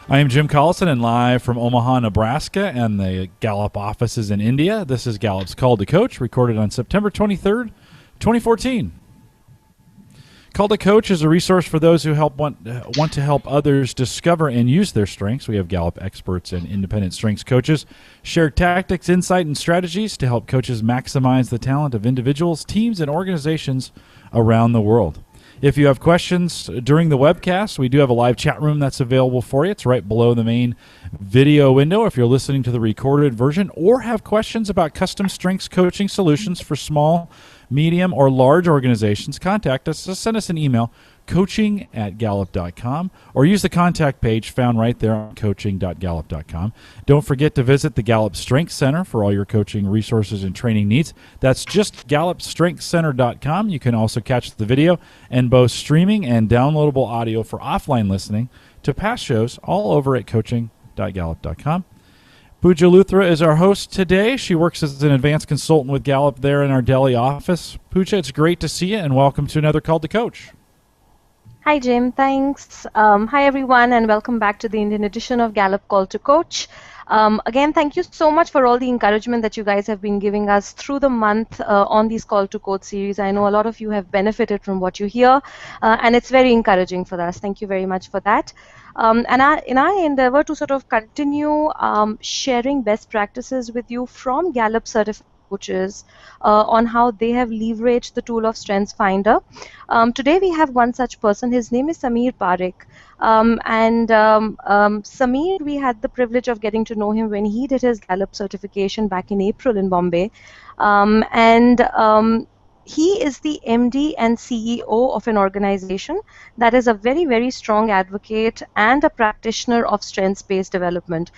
I am Jim Collison and live from Omaha, Nebraska and the Gallup offices in India. This is Gallup's Call to Coach, recorded on September 23rd, 2014. Call to Coach is a resource for those who want to help others discover and use their strengths. We have Gallup experts and independent strengths coaches share tactics, insight, and strategies to help coaches maximize the talent of individuals, teams, and organizations around the world. If you have questions during the webcast, we do have a live chat room that's available for you. It's right below the main video window if you're listening to the recorded version, or have questions about custom strengths coaching solutions for small, medium, or large organizations. Contact us. Just send us an email, coaching@gallup.com, or use the contact page found right there on coaching.gallup.com. Don't forget to visit the Gallup Strengths Center for all your coaching resources and training needs. That's just GallupStrengthsCenter.com. You can also catch the video and both streaming and downloadable audio for offline listening to past shows all over at coaching.gallup.com. Pooja Luthra is our host today. She works as an advanced consultant with Gallup there in our Delhi office. Pooja, it's great to see you, and welcome to another Call to Coach. Hi, Jim. Thanks. Hi, everyone, and welcome back to the Indian edition of Gallup Call to Coach. Again, thank you so much for all the encouragement that you guys have been giving us through the month on these Call to Coach series. I know a lot of you have benefited from what you hear, and it's very encouraging for us. Thank you very much for that. In our endeavor to sort of continue sharing best practices with you from Gallup-Certified coaches on how they have leveraged the tool of Strengths Finder. Today we have one such person. His name is Samir Parikh. Samir, we had the privilege of getting to know him when he did his Gallup certification back in April in Bombay. He is the MD and CEO of an organization that is a very, very strong advocate and a practitioner of strengths-based development.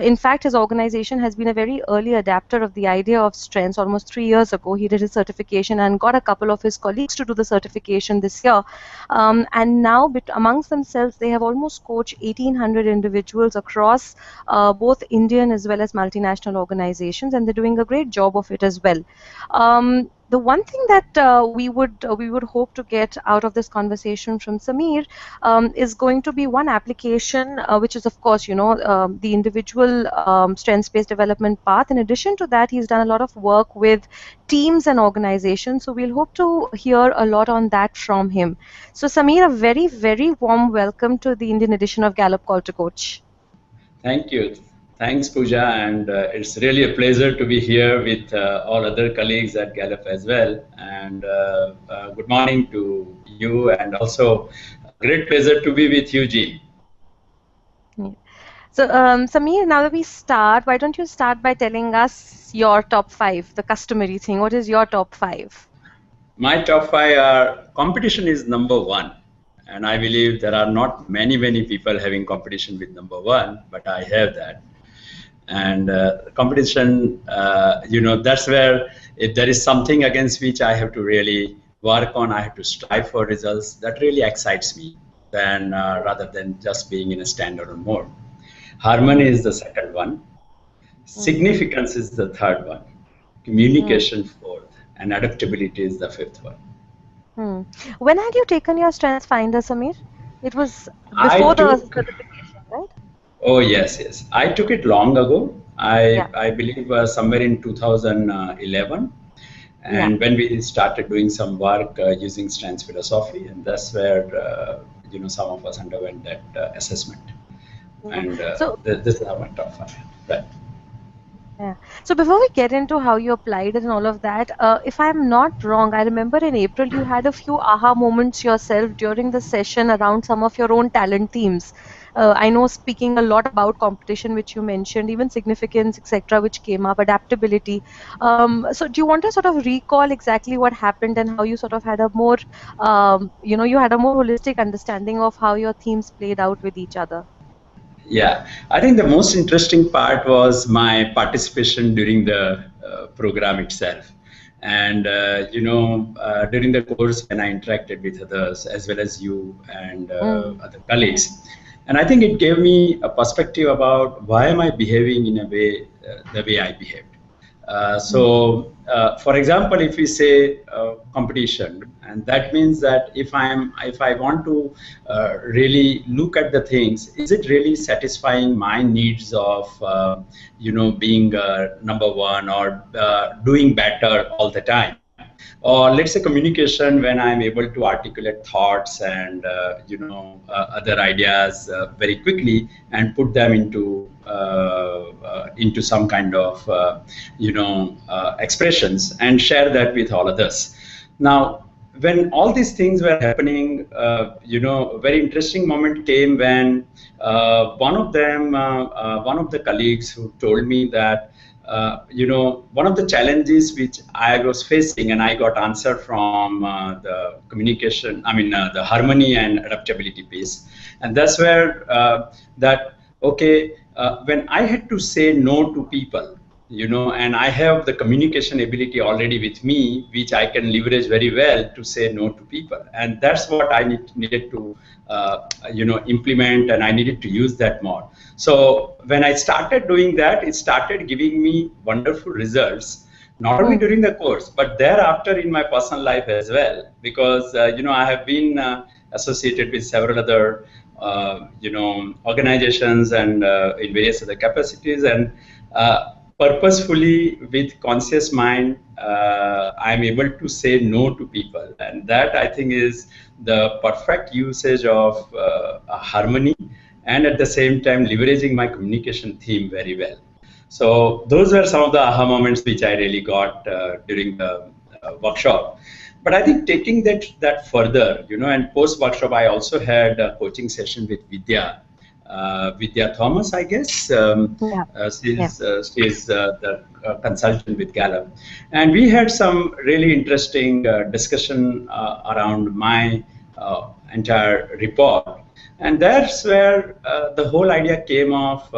In fact, his organization has been a very early adapter of the idea of strengths. Almost 3 years ago, he did his certification and got a couple of his colleagues to do the certification this year. And now, amongst themselves, they have almost coached 1,800 individuals across both Indian as well as multinational organizations, and they're doing a great job of it as well. The one thing that we would hope to get out of this conversation from Samir is going to be one application, which is, of course, the individual strengths-based development path. In addition to that, he's done a lot of work with teams and organizations. So we'll hope to hear a lot on that from him. So Samir, a very, very warm welcome to the Indian edition of Gallup Call to Coach. Thank you. Thanks, Pooja, and it's really a pleasure to be here with all other colleagues at Gallup as well. And good morning to you, and also a great pleasure to be with you, Jim. Yeah. So, Samir, now that we start, why don't you start by telling us your top 5, the customary thing. What is your top 5? My top 5 are competition is number 1. And I believe there are not many people having competition with number 1, but I have that. And competition, that's where if there is something against which I have to really work on, I have to strive for results, that really excites me than rather than just being in a standalone mode. Harmony is the second one. Significance is the third one. Communication fourth. And adaptability is the fifth one. When had you taken your Strengths Finder, Samir? It was before the certification, right? Oh, yes. I took it long ago. I believe somewhere in 2011. And when we started doing some work using strengths philosophy, and that's where some of us underwent that assessment. And so, this is my top 5. Right. Yeah. So before we get into how you applied it and all of that, if I'm not wrong, I remember in April you had a few aha moments yourself during the session around some of your own talent themes. I know speaking a lot about competition, which you mentioned, even significance, etc., which came up, adaptability. So do you want to sort of recall exactly what happened and how you sort of had a more, you had a more holistic understanding of how your themes played out with each other? Yeah, I think the most interesting part was my participation during the program itself. And, during the course when I interacted with others as well as you and other colleagues. And I think it gave me a perspective about why am I behaving in a way, the way I behaved. For example, if we say competition, and that means that if I want to really look at the things, is it really satisfying my needs of being number one or doing better all the time? Or let's say communication, when I'm able to articulate thoughts and other ideas very quickly and put them into some kind of expressions and share that with all others. Now, when all these things were happening, a very interesting moment came when one of the colleagues who told me that one of the challenges which I was facing, and I got answer from the communication, the harmony and adaptability piece. And that's where when I had to say no to people, and I have the communication ability already with me, which I can leverage very well to say no to people. And that's what I needed to, implement, and I needed to use that more. So when I started doing that, it started giving me wonderful results, not only during the course, but thereafter in my personal life as well, because, I have been associated with several other, organizations and in various other capacities, and purposefully, with conscious mind, I'm able to say no to people. And that, I think, is the perfect usage of harmony, and at the same time leveraging my communication theme very well. So those were some of the aha moments which I really got during the workshop. But I think taking that further, and post-workshop, I also had a coaching session with Vidya Thomas, I guess. She's the consultant with Gallup. And we had some really interesting discussion around my entire report. And that's where the whole idea came of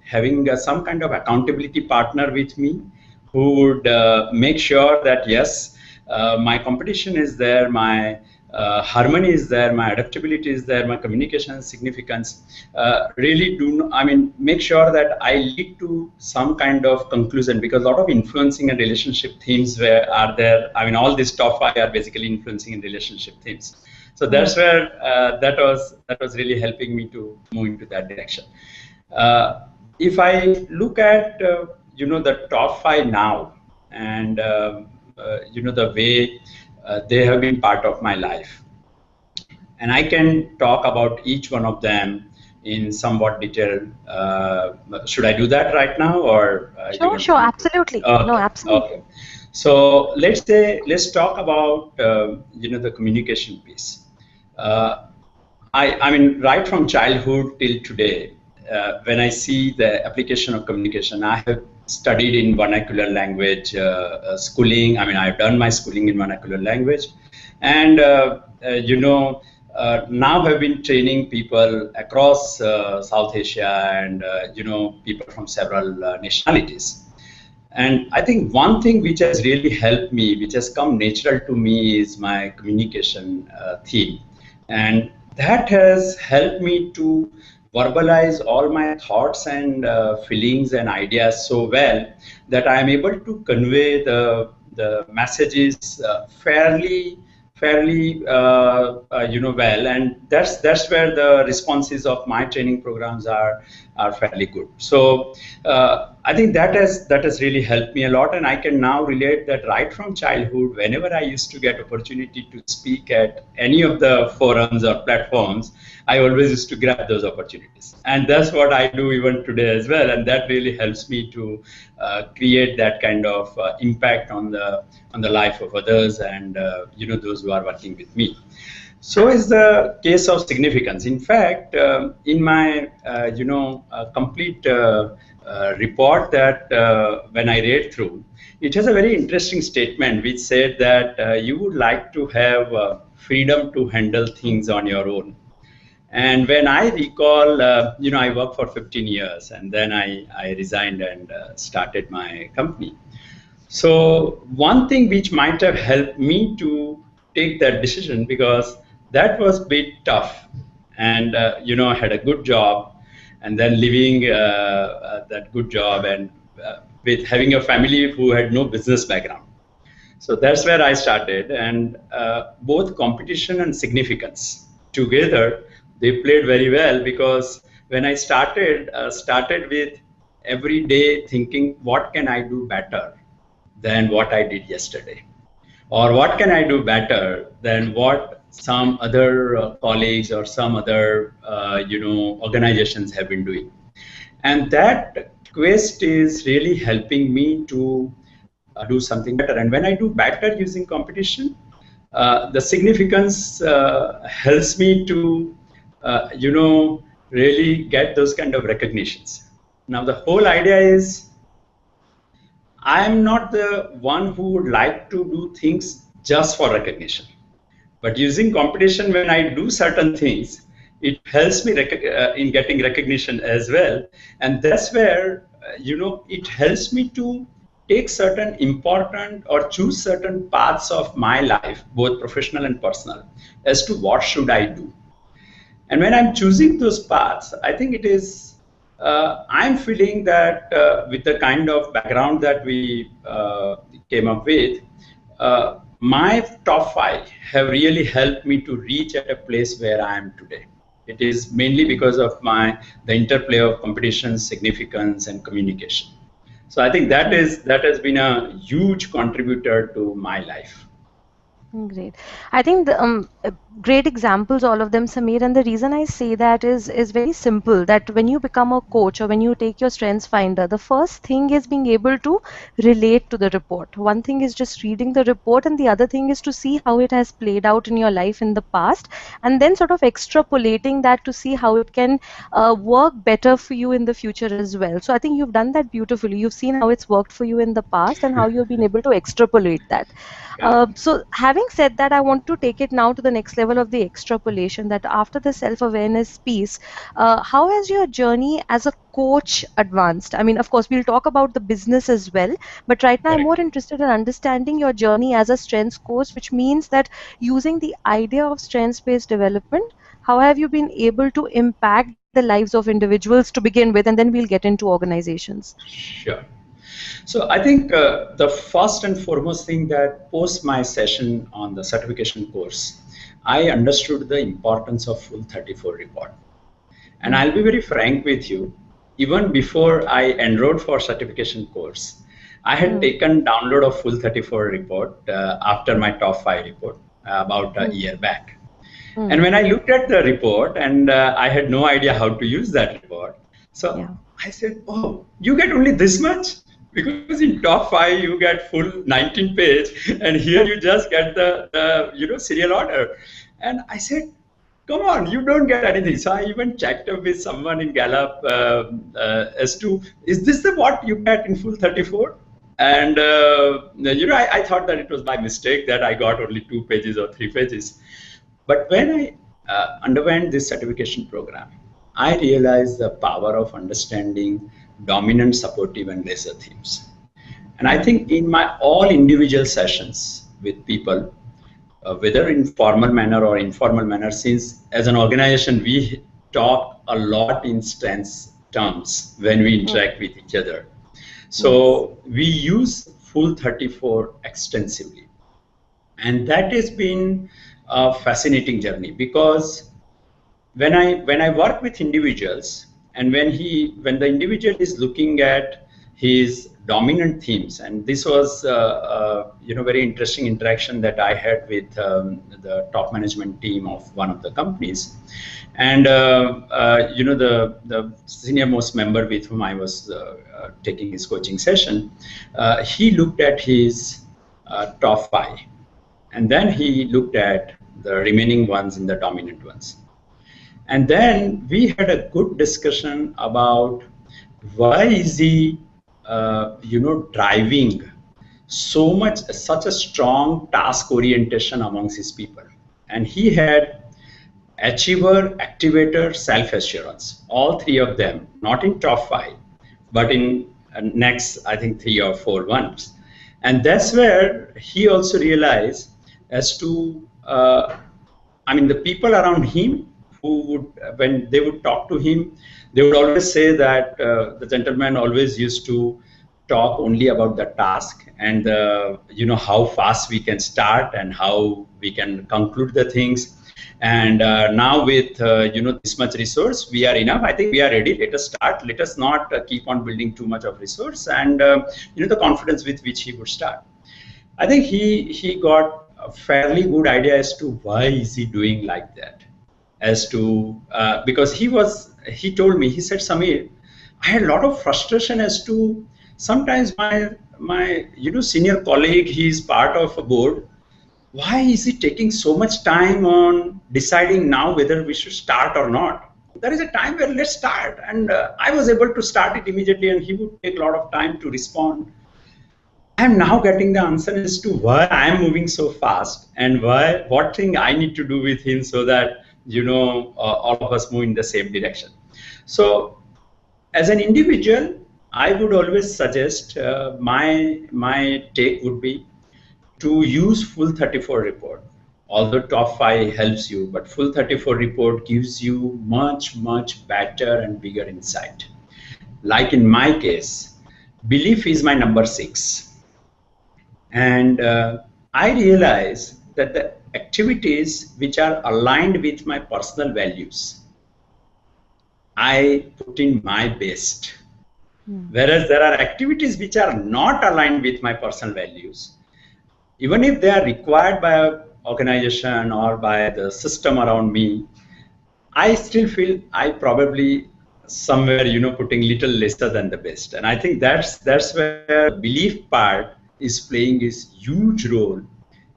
having some kind of accountability partner with me who would make sure that, yes, my competition is there, my harmony is there, my adaptability is there, my communication significance. Really make sure that I lead to some kind of conclusion, because a lot of influencing and relationship themes are there. All these top 5 are basically influencing and relationship themes. So that's where that was really helping me to move into that direction. If I look at the top 5 now, and the way they have been part of my life, and I can talk about each one of them in somewhat detail. Should I do that right now, or sure, absolutely. Okay. No, absolutely. Okay. So let's talk about the communication piece. Right from childhood till today, when I see the application of communication, I have studied in vernacular language schooling. I've done my schooling in vernacular language, and now have been training people across South Asia and people from several nationalities. And I think one thing which has really helped me, which has come natural to me, is my communication theme. And that has helped me to verbalize all my thoughts and feelings and ideas so well that I am able to convey the messages fairly well, and that's where the responses of my training programs are fairly good. So I think that has really helped me a lot, and I can now relate that right from childhood, whenever I used to get opportunity to speak at any of the forums or platforms, I always used to grab those opportunities, and that's what I do even today as well, and that really helps me to create that kind of impact on the life of others and those who are working with me. So is the case of significance. In fact, in my complete report that when I read through, it has a very interesting statement which said that you would like to have freedom to handle things on your own. And when I recall, I worked for 15 years and then I resigned and started my company. So one thing which might have helped me to take that decision, because that was a bit tough, and I had a good job, and then leaving that good job and with having a family who had no business background. So that's where I started, and both competition and significance together, they played very well, because when I started with every day thinking, what can I do better than what I did yesterday? Or what can I do better than what some other colleagues or some other organizations have been doing? And that quest is really helping me to do something better. And when I do better using competition, the significance helps me to really get those kind of recognitions. Now the whole idea is, I'm not the one who would like to do things just for recognition. But using competition, when I do certain things, it helps me in getting recognition as well. And that's where, it helps me to take certain important or choose certain paths of my life, both professional and personal, as to what should I do. And when I'm choosing those paths, I think it is, I'm feeling that with the kind of background that we came up with, my top 5 have really helped me to reach at a place where I am today. It is mainly because of the interplay of competition, significance, and communication. So I think that has been a huge contributor to my life. Great. I think great examples, all of them, Samir. And the reason I say that is very simple. That when you become a coach or when you take your strengths finder, the first thing is being able to relate to the report. One thing is just reading the report, and the other thing is to see how it has played out in your life in the past, and then sort of extrapolating that to see how it can work better for you in the future as well. So I think you've done that beautifully. You've seen how it's worked for you in the past and how you've been able to extrapolate that. So having said that, I want to take it now to the next level of the extrapolation, that after the self-awareness piece, how has your journey as a coach advanced? I mean, of course, we'll talk about the business as well, but right now I'm more interested in understanding your journey as a strengths coach, which means that using the idea of strengths-based development, how have you been able to impact the lives of individuals to begin with, and then we'll get into organizations. Sure. So I think the first and foremost thing that post my session on the certification course, I understood the importance of full 34 report. And I'll be very frank with you, even before I enrolled for certification course, I had taken download of full 34 report after my top 5 report about a year back. And when I looked at the report, and I had no idea how to use that report, so I said, oh, you get only this much? Because in top 5 you get full 19 page, and here you just get the serial order. And I said, come on, you don't get anything. So I even checked up with someone in Gallup as to, is this what you get in full 34? And I thought that it was by mistake that I got only 2 pages or 3 pages. But when I underwent this certification program, I realized the power of understanding dominant, supportive, and lesser themes. And I think in my all individual sessions with people, whether in formal manner or informal manner, since as an organization we talk a lot in strengths terms when we interact with each other. So we use full 34 extensively. And that has been a fascinating journey, because when I work with individuals, and when the individual is looking at his dominant themes, and this was very interesting interaction that I had with the top management team of one of the companies, and the senior most member with whom I was taking his coaching session, he looked at his top 5, and then he looked at the remaining ones in the dominant ones. And then we had a good discussion about why is he, driving such a strong task orientation amongst his people. And he had achiever, activator, self-assurance, all 3 of them, not in top 5, but in next, I think 3 or 4 ones. And that's where he also realized as to, the people around him, who would, when they would talk to him, they would always say that the gentleman always used to talk only about the task and how fast we can start and how we can conclude the things. And now with this much resource, we are enough. I think we are ready. Let us start. Let us not keep on building too much of resource. And the confidence with which he would start. I think he got a fairly good idea as to why is he doing like that. As to because he told me, he said, Samir, I had a lot of frustration as to sometimes my senior colleague, he is part of a board. Why is he taking so much time on deciding now whether we should start or not? There is a time where let's start, and I was able to start it immediately, and he would take a lot of time to respond. I'm now getting the answer as to why I'm moving so fast and what thing I need to do with him so that all of us move in the same direction. So as an individual, I would always suggest my take would be to use full 34 report. Although top 5 helps you, but full 34 report gives you much, much better and bigger insight. Like in my case, belief is my number 6. And I realize that the activities which are aligned with my personal values, I put in my best. Whereas there are activities which are not aligned with my personal values, even if they are required by an organization or by the system around me, I still feel I probably somewhere, putting little lesser than the best. And I think that's where the belief part is playing this huge role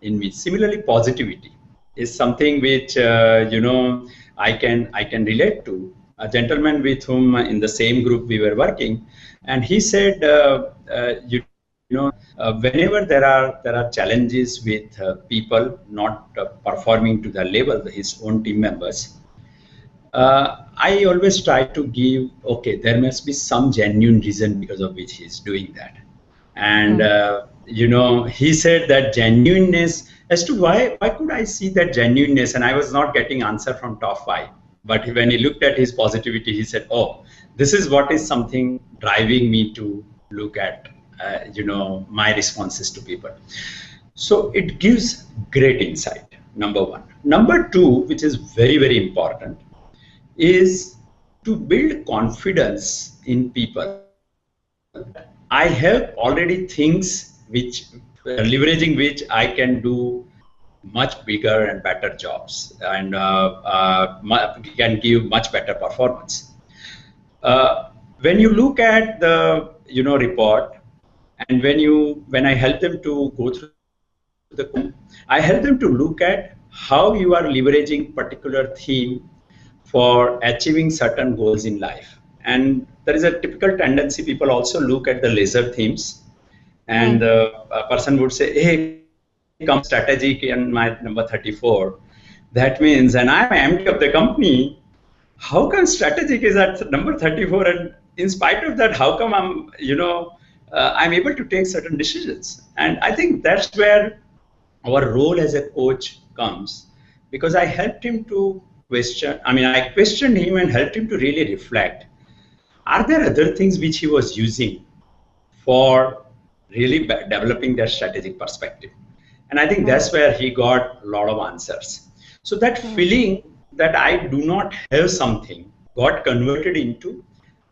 in me. Similarly, positivity is something which I can relate to. A gentleman with whom in the same group we were working, and he said, whenever there are challenges with people not performing to the level, his own team members, I always try to give, okay, there must be some genuine reason because of which he's doing that. And he said that genuineness, as to why could I see that genuineness, and I was not getting answer from top 5. But when he looked at his positivity, he said, oh, this is what is something driving me to look at my responses to people. So it gives great insight, number 1. Number 2, which is very, very important, is to build confidence in people. I have already things which, leveraging which I can do much bigger and better jobs and can give much better performance. When you look at the report, and when I help them to go through I help them to look at how you are leveraging particular theme for achieving certain goals in life. And there is a typical tendency, people also look at the laser themes, and a person would say, hey, come strategic in my number 34. That means, and I'm MD of the company, how come strategic is at number 34? And in spite of that, how come I'm able to take certain decisions? And I think that's where our role as a coach comes, because I helped him to I questioned him and helped him to really reflect. Are there other things which he was using for really developing their strategic perspective? And I think that's where he got a lot of answers. So that feeling that I do not have something got converted into,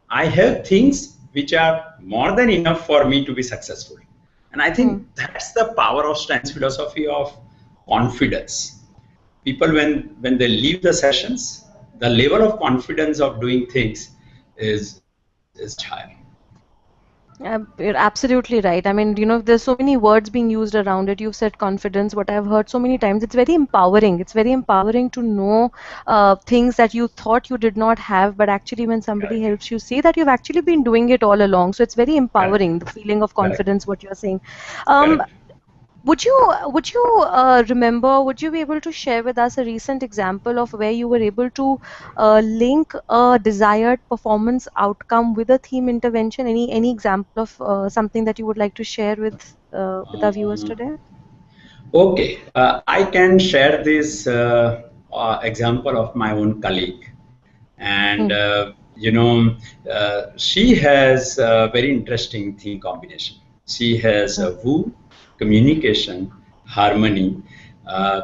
I have things which are more than enough for me to be successful. And I think that's the power of strengths philosophy of confidence. People, when they leave the sessions, the level of confidence of doing things is higher. You're absolutely right. I mean, there's so many words being used around it. You've said confidence, what I've heard so many times. It's very empowering. It's very empowering to know things that you thought you did not have, but actually when somebody helps you see that you've actually been doing it all along. So it's very empowering, the feeling of confidence, what you're saying. Would you remember, would you be able to share with us a recent example of where you were able to link a desired performance outcome with a theme intervention? Any example of something that you would like to share with our viewers today? Okay, I can share this example of my own colleague. And she has a very interesting theme combination. She has woo, communication, harmony,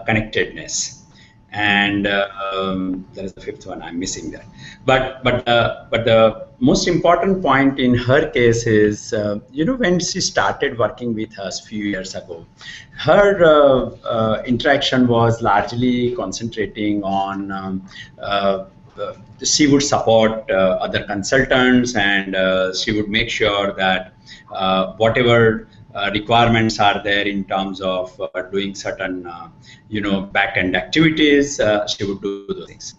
connectedness, and there is the fifth one. I'm missing that. But the most important point in her case is, when she started working with us a few years ago, her interaction was largely concentrating on she would support other consultants, and she would make sure that whatever requirements are there in terms of doing certain back-end activities, she would do those things.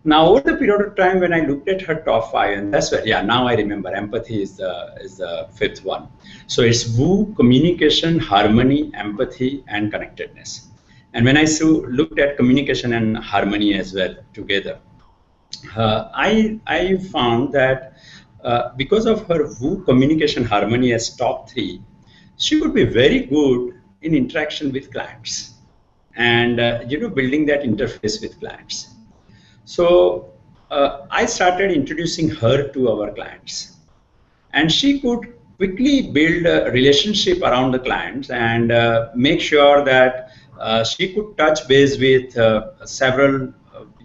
Now, over the period of time, when I looked at her top 5, and that's where, now I remember, empathy is the fifth one. So it's woo, communication, harmony, empathy, and connectedness. And when I looked at communication and harmony as well together, I found that because of her woo, communication, harmony as top 3, she would be very good in interaction with clients and building that interface with clients. So I started introducing her to our clients, and she could quickly build a relationship around the clients and make sure that she could touch base with several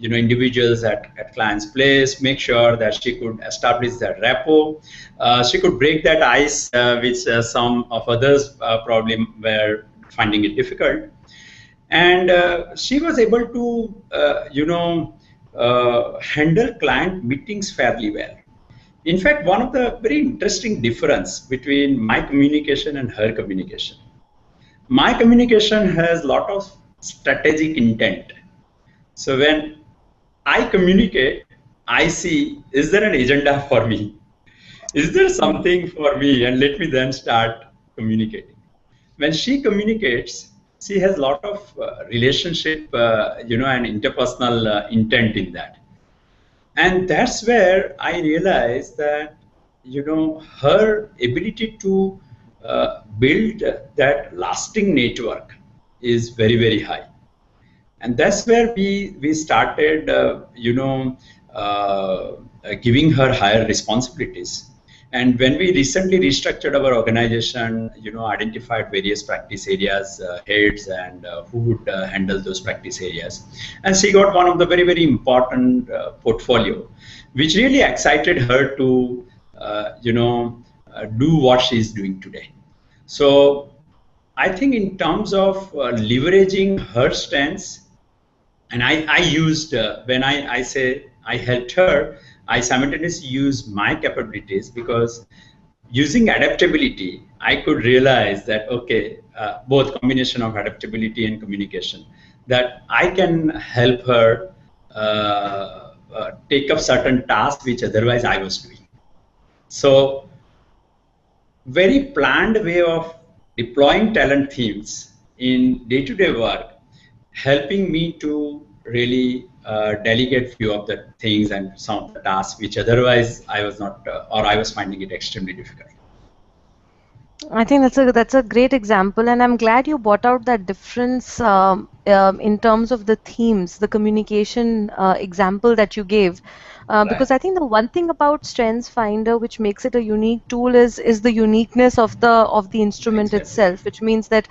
individuals at client's place, make sure that she could establish that rapport. She could break that ice, which some of others probably were finding it difficult. And she was able to, handle client meetings fairly well. In fact, one of the very interesting difference between my communication and her communication, my communication has a lot of strategic intent. So when I communicate, I see, is there an agenda for me? Is there something for me? And let me then start communicating. When she communicates, she has a lot of relationship, and interpersonal intent in that. And that's where I realized that, her ability to build that lasting network is very, very high. And that's where we started, giving her higher responsibilities. And when we recently restructured our organization, identified various practice areas, heads, and who would handle those practice areas. And she got one of the very, very important portfolio, which really excited her to, do what she's doing today. So I think in terms of leveraging her strengths, and I used, when I say I helped her, I simultaneously use my capabilities, because using adaptability, I could realize that, okay, both combination of adaptability and communication, that I can help her take up certain tasks which otherwise I was doing. So very planned way of deploying talent themes in day-to-day work, helping me to really delegate few of the things and some of the tasks which otherwise I was not, or I was finding it extremely difficult. I think that's a great example, and I'm glad you brought out that difference in terms of the themes, the communication example that you gave. Because I think the one thing about Strengths Finder which makes it a unique tool is the uniqueness of the instrument itself, which means that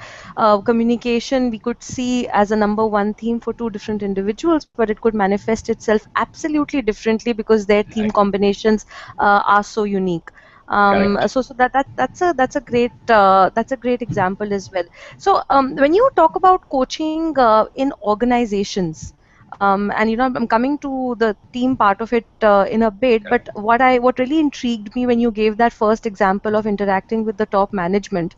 communication we could see as a number 1 theme for 2 different individuals, but it could manifest itself absolutely differently because their theme combinations are so unique. So that's a great example as well. So when you talk about coaching in organizations, and I'm coming to the team part of it in a bit, but what really intrigued me when you gave that first example of interacting with the top management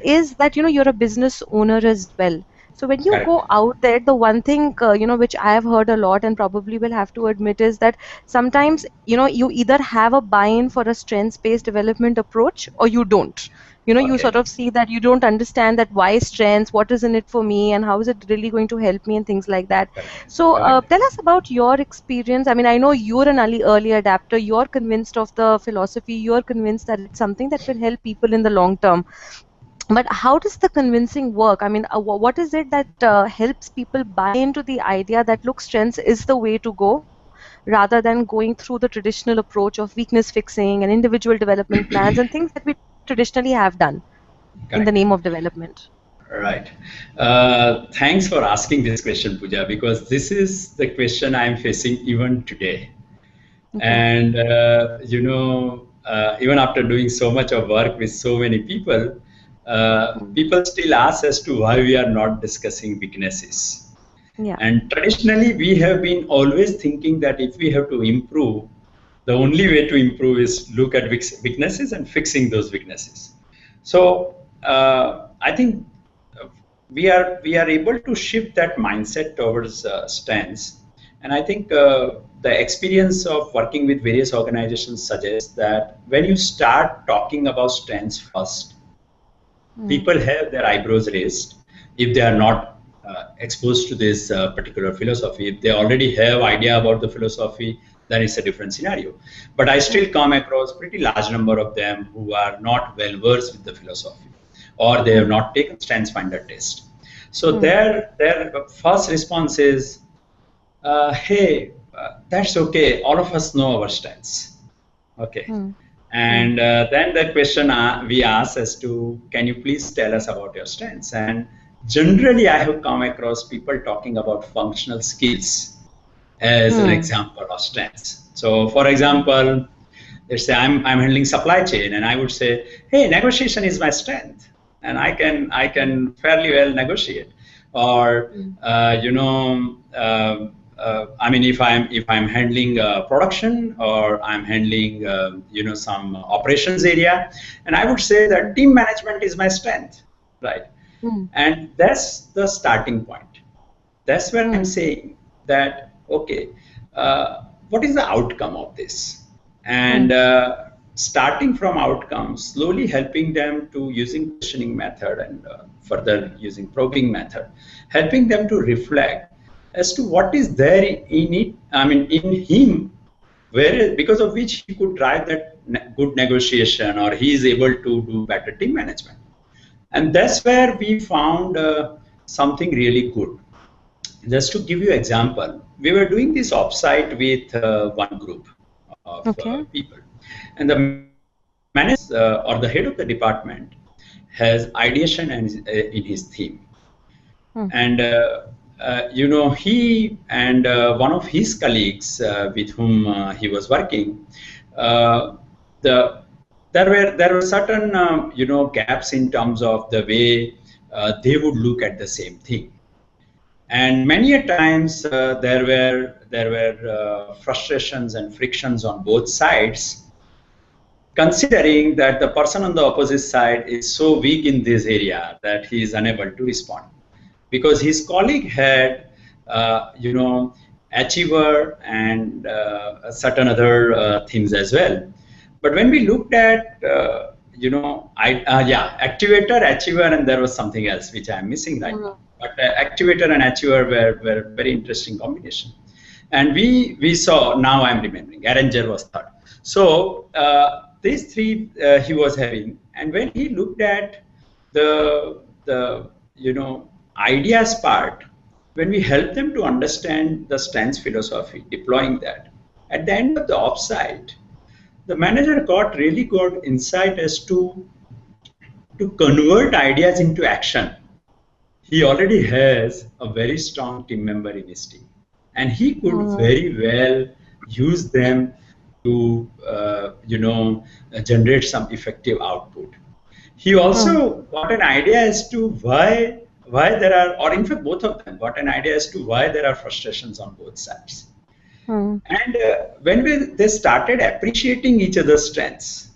is that you're a business owner as well. So when you go out there, the one thing which I have heard a lot and probably will have to admit is that sometimes you either have a buy-in for a strengths-based development approach or you don't. You sort of see that you don't understand that why strengths, what is in it for me, and how is it really going to help me, and things like that. So tell us about your experience. I mean, I know you're an early adapter. You're convinced of the philosophy. You're convinced that it's something that will help people in the long term. But how does the convincing work? I mean, what is it that helps people buy into the idea that, look, strengths is the way to go? rather than going through the traditional approach of weakness fixing and individual development plans and things that we traditionally have done in the Correct. name of development. Right. Thanks for asking this question, Pooja, because this is the question I'm facing even today. Okay. And, even after doing so much of work with so many people, people still ask as to why we are not discussing weaknesses. Yeah. And traditionally, we have been always thinking that if we have to improve, the only way to improve is look at weaknesses and fixing those weaknesses. So I think we are able to shift that mindset towards strengths. And I think the experience of working with various organizations suggests that when you start talking about strengths first, people have their eyebrows raised if they are not exposed to this particular philosophy. If they already have idea about the philosophy, then it's a different scenario. But I still come across pretty large number of them who are not well versed with the philosophy, or they have not taken strengths finder test. So their first response is, hey, that's okay. All of us know our strengths. Okay. And then the question we ask as to, can you please tell us about your strengths? And generally, I have come across people talking about functional skills as an example of strengths. So, for example, let's say I'm handling supply chain, and I would say, hey, negotiation is my strength, and I can fairly well negotiate. Or I mean, if I'm handling production, or I'm handling some operations area, and I would say that team management is my strength, right? And that's the starting point. That's where I'm saying that, okay, what is the outcome of this? And starting from outcomes, slowly helping them to using questioning method and further using probing method, helping them to reflect as to what is there in it, I mean, in him, because of which he could drive that good negotiation, or he is able to do better team management. And that's where we found something really good. Just to give you an example, we were doing this offsite with one group of people, and the manager or the head of the department has ideation in his theme, and he and one of his colleagues with whom he was working, there were certain gaps in terms of the way they would look at the same thing. And many a times there were frustrations and frictions on both sides, considering that the person on the opposite side is so weak in this area that he is unable to respond, because his colleague had achiever and certain other things as well. But when we looked at activator, achiever, and there was something else which I'm missing right now. But activator and achiever were very interesting combination. And we saw, now I'm remembering, arranger was third. So these three he was having. And when he looked at the ideas part, when we helped them to understand the strengths philosophy, deploying that, at the end of the offsite, the manager got really good insight as to convert ideas into action. He already has a very strong team member in his team, and he could very well use them to generate some effective output. He also got an idea as to why there are, or in fact both of them got an idea as to why there are frustrations on both sides. And when they started appreciating each other's strengths,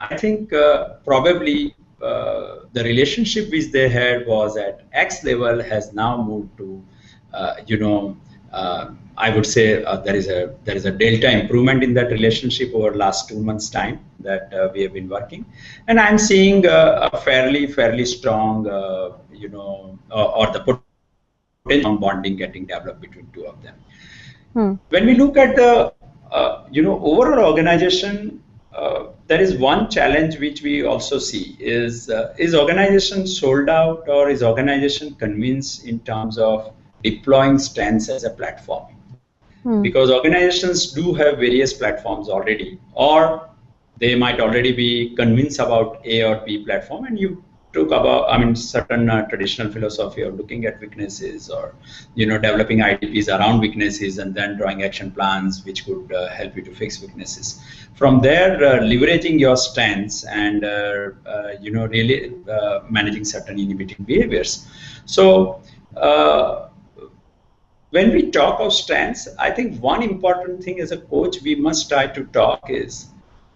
I think probably the relationship which they had was at X level has now moved to, I would say there is a delta improvement in that relationship over last 2 months' time that we have been working, and I'm seeing a fairly strong, or the potential bonding getting developed between two of them. When we look at the overall organization, there is one challenge which we also see is organization sold out, or is organization convinced in terms of deploying strengths as a platform? because organizations do have various platforms already, or they might already be convinced about A or B platform, and you took about, certain traditional philosophy of looking at weaknesses, or developing IDPs around weaknesses, and then drawing action plans which could help you to fix weaknesses. From there, leveraging your strengths and really managing certain inhibiting behaviors. So when we talk of strengths, I think one important thing as a coach we must try to talk is,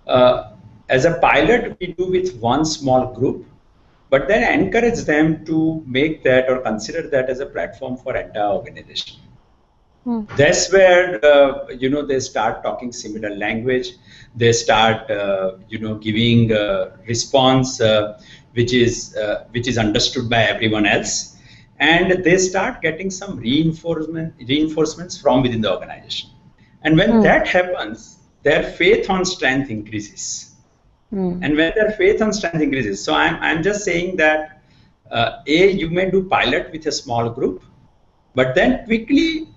as a pilot we do with one small group, but then encourage them to make that or consider that as a platform for entire organization. That's where they start talking similar language. They start giving response which is understood by everyone else, and they start getting some reinforcements from within the organization. And when that happens, their faith on strength increases. And when their faith on strength increases, so I'm just saying that you may do pilot with a small group, but then quickly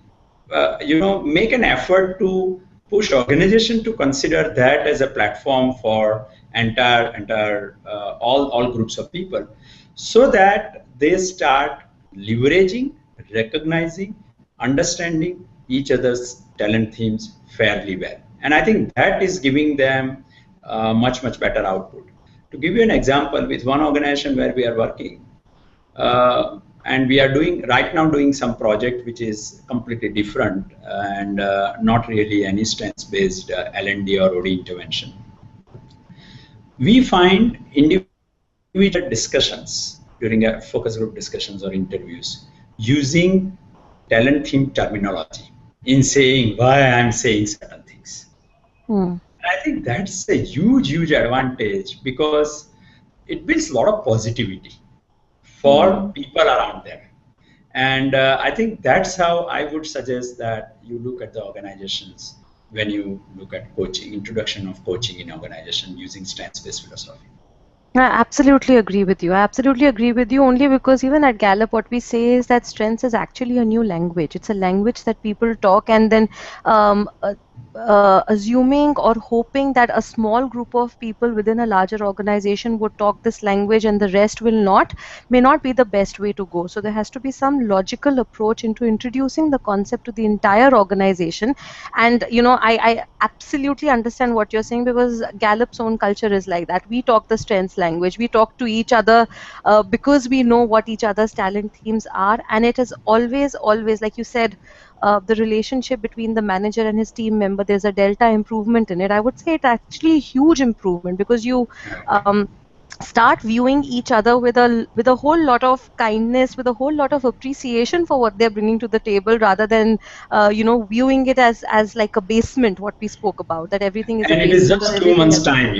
make an effort to push organization to consider that as a platform for entire all groups of people, so that they start leveraging, recognizing, understanding each other's talent themes fairly well. And I think that is giving them much better output. To give you an example, with one organization where we are working, and we are right now doing some project which is completely different and not really any strengths-based L&D or OD intervention. We find individual discussions during a focus group discussions or interviews using talent theme terminology in saying why I'm saying certain things. I think that's a huge advantage, because it builds a lot of positivity for people around them. And I think that's how I would suggest that you look at the organizations when you look at coaching, introduction of coaching in organization using strengths-based philosophy. I absolutely agree with you. I absolutely agree with you, only because even at Gallup, what we say is that strengths is actually a new language. It's a language that people talk, and then assuming or hoping that a small group of people within a larger organization would talk this language and the rest will not, may not be the best way to go. So there has to be some logical approach into introducing the concept to the entire organization. And I absolutely understand what you're saying, because Gallup's own culture is like that. We talk the strengths language. We talk to each other because we know what each other's talent themes are, and it is always, like you said, the relationship between the manager and his team member, there's a delta improvement in it. I would say it's actually a huge improvement, because you start viewing each other with a whole lot of kindness, with a whole lot of appreciation for what they're bringing to the table, rather than viewing it as like a basement, what we spoke about, that everything is, and it is just 2 months time,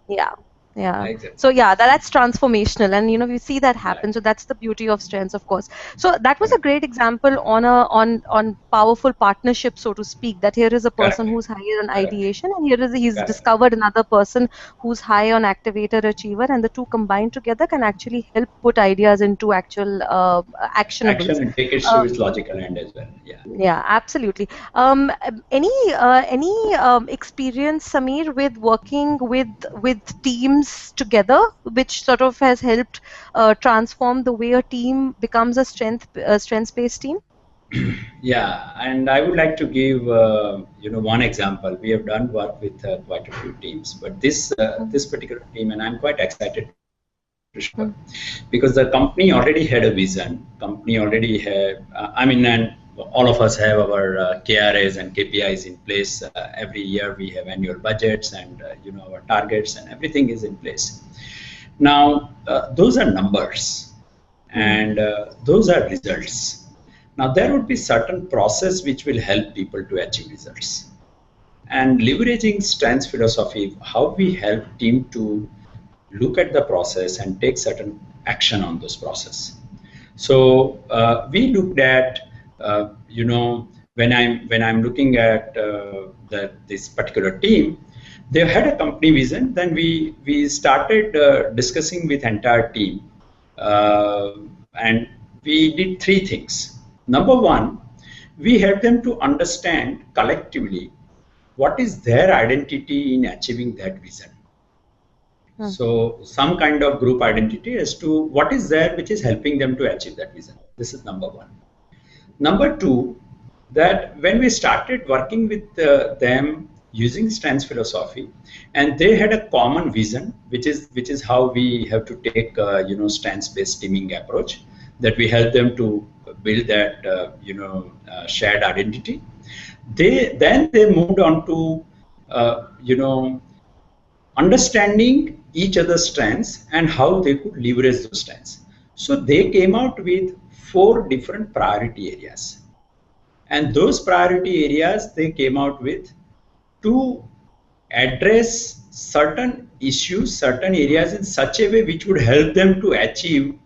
Yeah. Exactly. So that's transformational, and we see that happen. So that's the beauty of strengths, of course. So that was a great example on powerful partnership, so to speak. That here is a person who's higher on ideation, and he's discovered another person who's high on activator achiever, and the two combined together can actually help put ideas into actual actionables. Action, and take it to its logical end as well. Yeah, absolutely. Any experience, Samir, with working with teams together, which sort of has helped transform the way a team becomes a strengths-based team? Yeah, and I would like to give one example. We have done work with quite a few teams, but this particular team, and I'm quite excited to share, because the company already had a vision. Company already had, and all of us have our KRAs and KPIs in place. Every year we have annual budgets, and our targets, and everything is in place. Now those are numbers, and those are results. Now there would be certain process which will help people to achieve results, and leveraging strengths philosophy, how we help team to look at the process and take certain action on those process. So we looked at when I'm looking at this particular team, they had a company vision. Then we started discussing with entire team, and we did 3 things. Number one, we help them to understand collectively what is their identity in achieving that vision. So some kind of group identity as to what is there which is helping them to achieve that vision. This is number one. Number two, that when we started working with them using strengths philosophy, and they had a common vision, which is how we have to take strengths-based teaming approach, that we help them to build that shared identity. Then they moved on to understanding each other's strengths and how they could leverage those strengths. So they came out with 4 different priority areas. And those priority areas they came out with to address certain issues, certain areas in such a way which would help them to achieve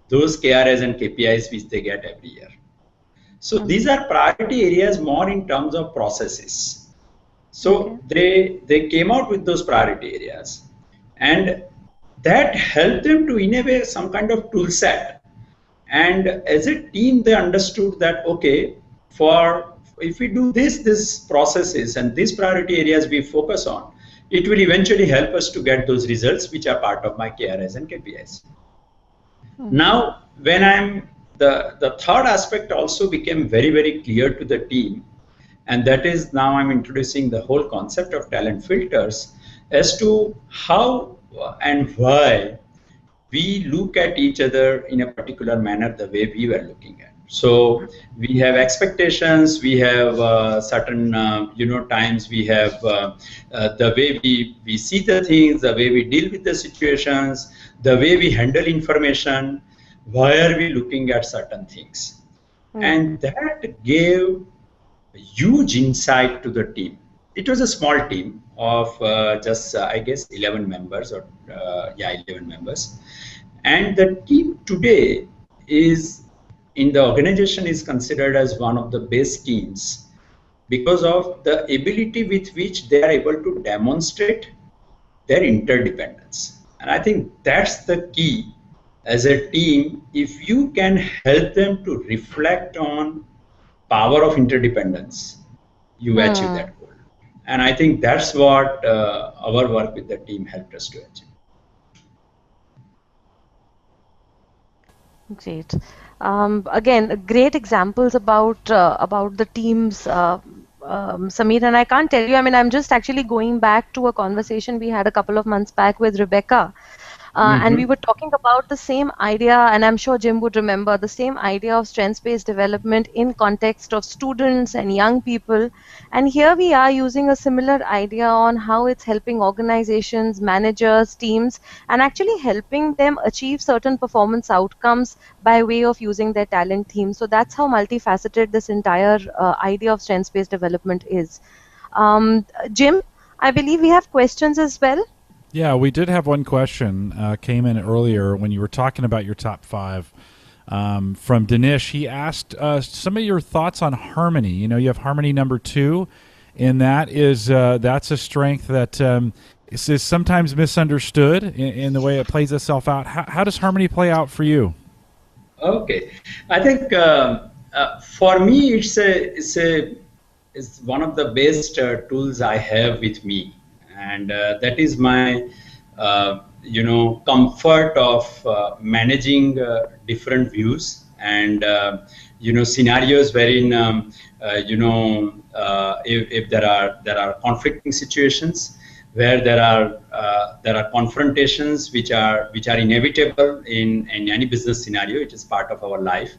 those KRAs and KPIs which they get every year. So these are priority areas more in terms of processes. So they came out with those priority areas, and that helped them to, in a way, some kind of tool set. And as a team, they understood that, okay, if we do these processes and these priority areas we focus on, it will eventually help us to get those results which are part of my KRAs and KPIs. Now, when the third aspect also became very, very clear to the team, and that is now I'm introducing the whole concept of talent filters as to how and why we look at each other in a particular manner the way we were looking at. So we have expectations, we have certain times, we have the way we see the things, the way we deal with the situations, the way we handle information, why are we looking at certain things. And that gave huge insight to the team. It was a small team of just I guess 11 members or 11 members, and the team today is in the organization is considered as one of the best teams because of the ability with which they are able to demonstrate their interdependence. And I think that's the key as a team. If you can help them to reflect on power of interdependence, you achieve that goal. And I think that's what our work with the team helped us to achieve. Great. Again, great examples about the teams, Samir. And I can't tell you, I mean, I'm just actually going back to a conversation we had a couple of months back with Rebecca. And we were talking about the same idea, and I'm sure Jim would remember, the same idea of strengths-based development in context of students and young people. And here we are using a similar idea on how it's helping organizations, managers, teams, and actually helping them achieve certain performance outcomes by way of using their talent theme. So that's how multifaceted this entire idea of strengths-based development is. Jim, I believe we have questions as well. Yeah, we did have one question came in earlier when you were talking about your top 5 from Dinesh. He asked some of your thoughts on harmony. You know, you have harmony number 2, and that is that's a strength that is sometimes misunderstood in the way it plays itself out. How does harmony play out for you? Okay, I think for me it's one of the best tools I have with me. And that is my, comfort of managing different views and, scenarios wherein, if there are conflicting situations where there are confrontations which are inevitable in any business scenario. It is part of our life,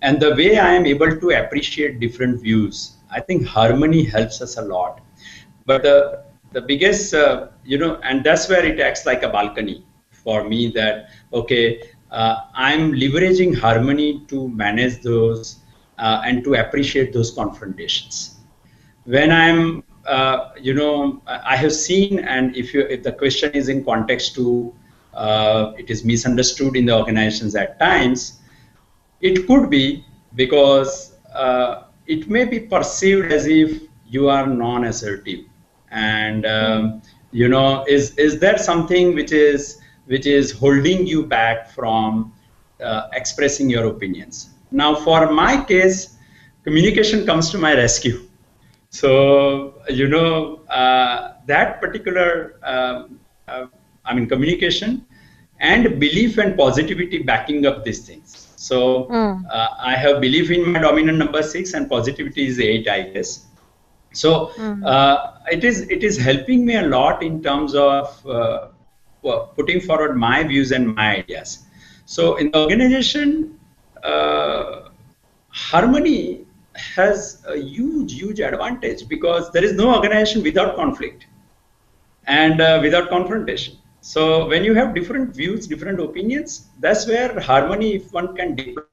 and the way I am able to appreciate different views, I think harmony helps us a lot. But the biggest, and that's where it acts like a balcony for me, that, okay, I'm leveraging harmony to manage those and to appreciate those confrontations. When I'm, I have seen, and if the question is in context to, it is misunderstood in the organizations at times, it could be because it may be perceived as if you are non-assertive. And is there something which is holding you back from expressing your opinions? Now, for my case, communication comes to my rescue. So, that particular, communication and belief and positivity backing up these things. So, I have belief in my dominant number 6 and positivity is 8, I guess. So, it is helping me a lot in terms of putting forward my views and my ideas. So, in the organization, harmony has a huge advantage because there is no organization without conflict and without confrontation. So when you have different views, different opinions, that's where harmony, if one can deploy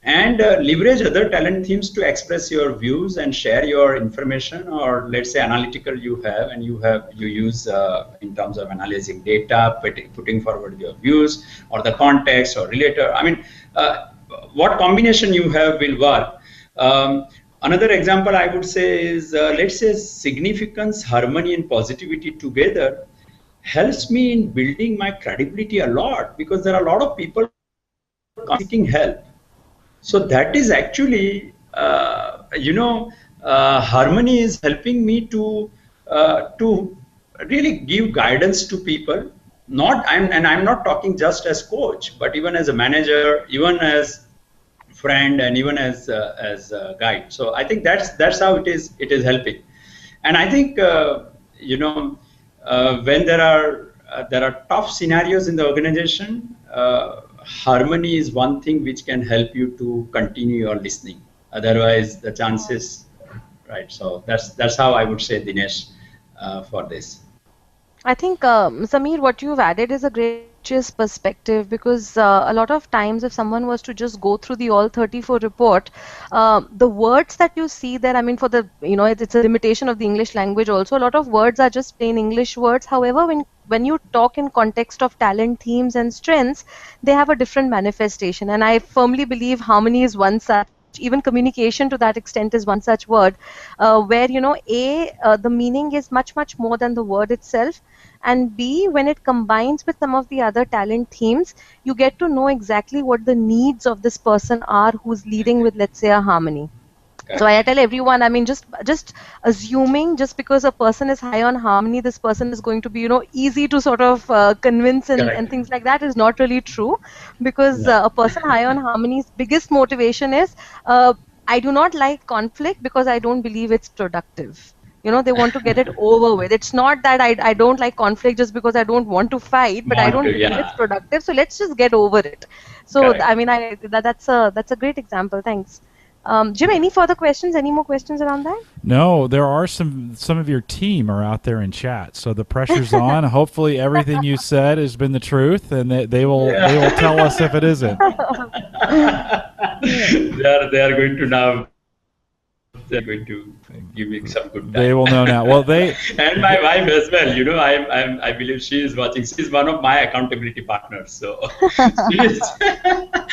and leverage other talent teams to express your views and share your information, or let's say analytical you have, and you use in terms of analyzing data, putting forward your views or the context or relator. I mean, what combination you have will work. Another example I would say is, let's say significance, harmony and positivity together helps me in building my credibility a lot, because there are a lot of people seeking help. So that is actually, harmony is helping me to really give guidance to people. I'm not talking just as coach, but even as a manager, even as friend, and even as a guide. So I think that's how it is helping. And I think when there are tough scenarios in the organization, harmony is one thing which can help you to continue your listening. Otherwise, the chances, right? So that's how I would say, Dinesh, for this. I think, Samir, what you've added is a great perspective, because a lot of times if someone was to just go through the all 34 report, the words that you see there, I mean, for the, it's a limitation of the English language also. A lot of words are just plain English words. However, when you talk in context of talent, themes and strengths, they have a different manifestation. And I firmly believe harmony is one such. Even communication to that extent is one such word, where the meaning is much more than the word itself, and B, when it combines with some of the other talent themes, you get to know exactly what the needs of this person are who's leading with, let's say, a harmony. So I tell everyone, I mean, just assuming just because a person is high on harmony, this person is going to be, easy to sort of convince and things like that is not really true, because a person high on harmony's biggest motivation is, I do not like conflict because I don't believe it's productive. They want to get it over with. It's not that I don't like conflict just because I don't want to fight, but I don't believe it's productive. So let's just get over it. So I mean, that's a great example. Thanks. Jim, any further questions? Any more questions around that? No, there are some of your team are out there in chat, so the pressure's on. Hopefully, everything you said has been the truth, and they will tell us if it isn't. They are going to now. They're going to give me some good time. They will know now. Well, and my wife as well. I believe she is watching. She's one of my accountability partners. So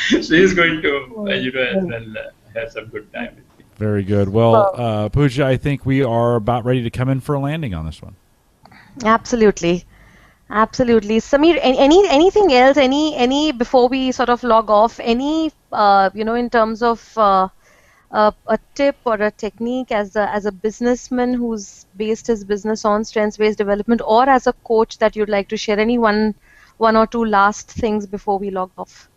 she is going to as well have some good time with me. Very good. Well, Pooja, I think we are about ready to come in for a landing on this one. Absolutely. Samir, anything else? Any before we sort of log off? Any in terms of a tip or a technique as a businessman who's based his business on strengths-based development, or as a coach that you'd like to share? Any one or two last things before we log off?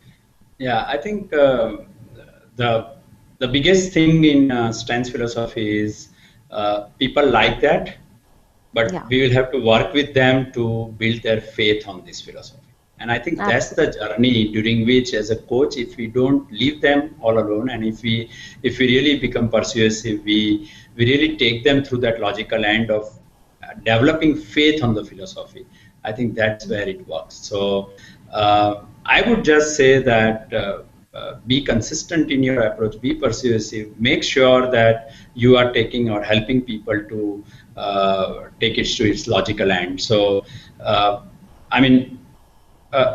Yeah, I think the biggest thing in strengths philosophy is people like that, but we will have to work with them to build their faith on this philosophy. And I think that's the journey during which, as a coach, if we don't leave them all alone, and if we really become persuasive, we really take them through that logical end of developing faith on the philosophy, I think that's where it works. So I would just say that be consistent in your approach, be persuasive, make sure that you are taking or helping people to take it to its logical end. So,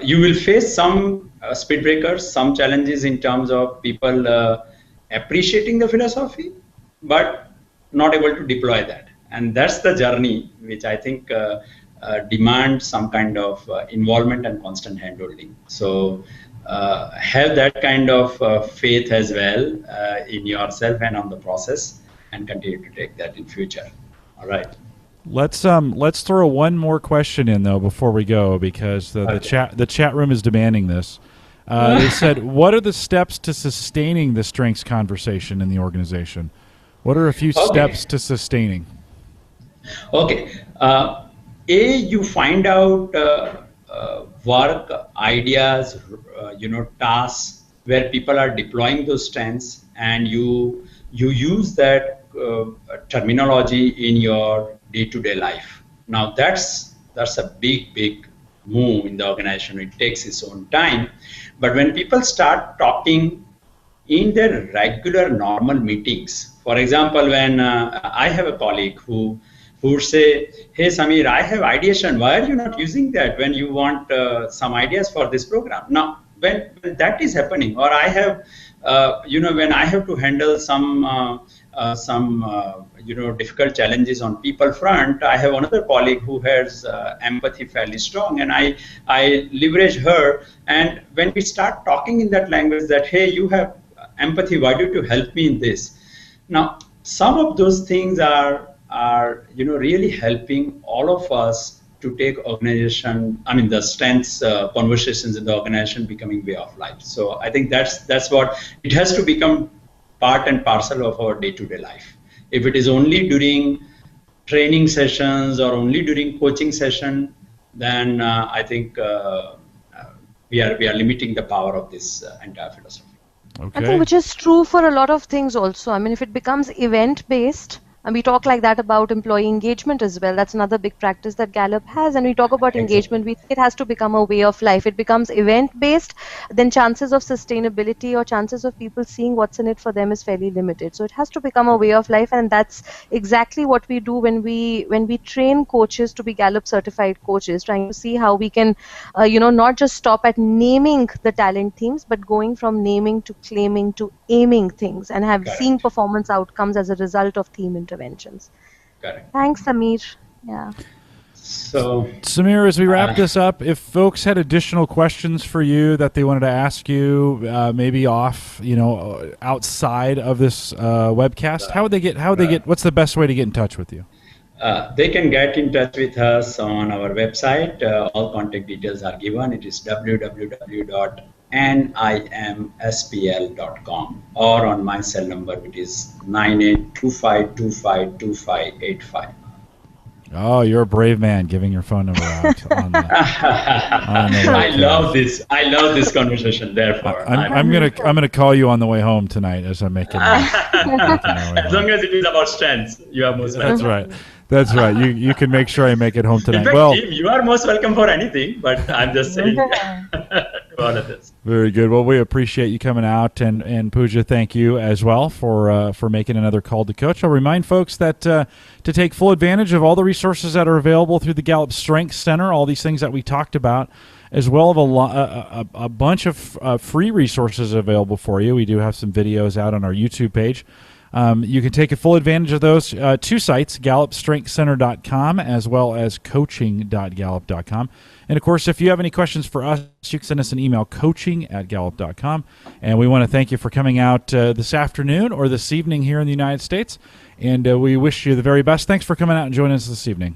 you will face some speed breakers, some challenges in terms of people appreciating the philosophy, but not able to deploy that. And that's the journey which I think demand some kind of involvement and constant handholding. So have that kind of faith as well in yourself and on the process, and continue to take that in future. All right. Let's throw one more question in though before we go, because the chat room is demanding this. They said, what are the steps to sustaining the strengths conversation in the organization? What are a few steps to sustaining? Okay. You find out work, ideas, tasks where people are deploying those strengths, and you use that terminology in your day-to-day life. Now that's a big move in the organization. It takes its own time, but when people start talking in their regular normal meetings, for example, when I have a colleague who would say, hey Samir, I have ideation, why are you not using that when you want some ideas for this program? Now when that is happening, or I have when I have to handle some difficult challenges on people front, I have another colleague who has empathy fairly strong, and I leverage her. And when we start talking in that language, that hey, you have empathy, why don't you help me in this? Now some of those things are really helping all of us to take the strengths conversations in the organization becoming way of life. So I think that's what it has to become, part and parcel of our day-to-day life. If it is only during training sessions or only during coaching session, then I think we are limiting the power of this entire philosophy. Okay. I think which is true for a lot of things also. I mean, if it becomes event-based, and we talk like that about employee engagement as well. That's another big practice that Gallup has. And we talk about engagement. We think it has to become a way of life. It becomes event-based, then chances of sustainability or chances of people seeing what's in it for them is fairly limited. So it has to become a way of life, and that's exactly what we do when we train coaches to be Gallup-certified coaches, trying to see how we can, not just stop at naming the talent themes, but going from naming to claiming to aiming things, and seeing performance outcomes as a result of theme interventions. Correct. Thanks, Samir. Yeah. So, Samir, as we wrap this up, if folks had additional questions for you that they wanted to ask you, maybe off, outside of this webcast, how would they get? What's the best way to get in touch with you? They can get in touch with us on our website. All contact details are given. It is www.nimspl.com, or on my cell number, which is 9825252585. Oh, you're a brave man, giving your phone number out on the I love this conversation. Therefore, I'm gonna call you on the way home tonight as I'm making. As long as it is about strengths, you are most welcome. That's right. You can make sure I make it home tonight. In fact, Tim, you are most welcome for anything, but I'm just saying all of this. Very good. Well, we appreciate you coming out, and Pooja, thank you as well for making another call to coach. I'll remind folks that to take full advantage of all the resources that are available through the Gallup Strengths Center, all these things that we talked about, as well as a bunch of free resources available for you. We do have some videos out on our YouTube page. You can take a full advantage of those two sites, GallupStrengthsCenter.com as well as coaching.gallup.com. And, of course, if you have any questions for us, you can send us an email, coaching@gallup.com. And we want to thank you for coming out this afternoon or this evening here in the United States. And we wish you the very best. Thanks for coming out and joining us this evening.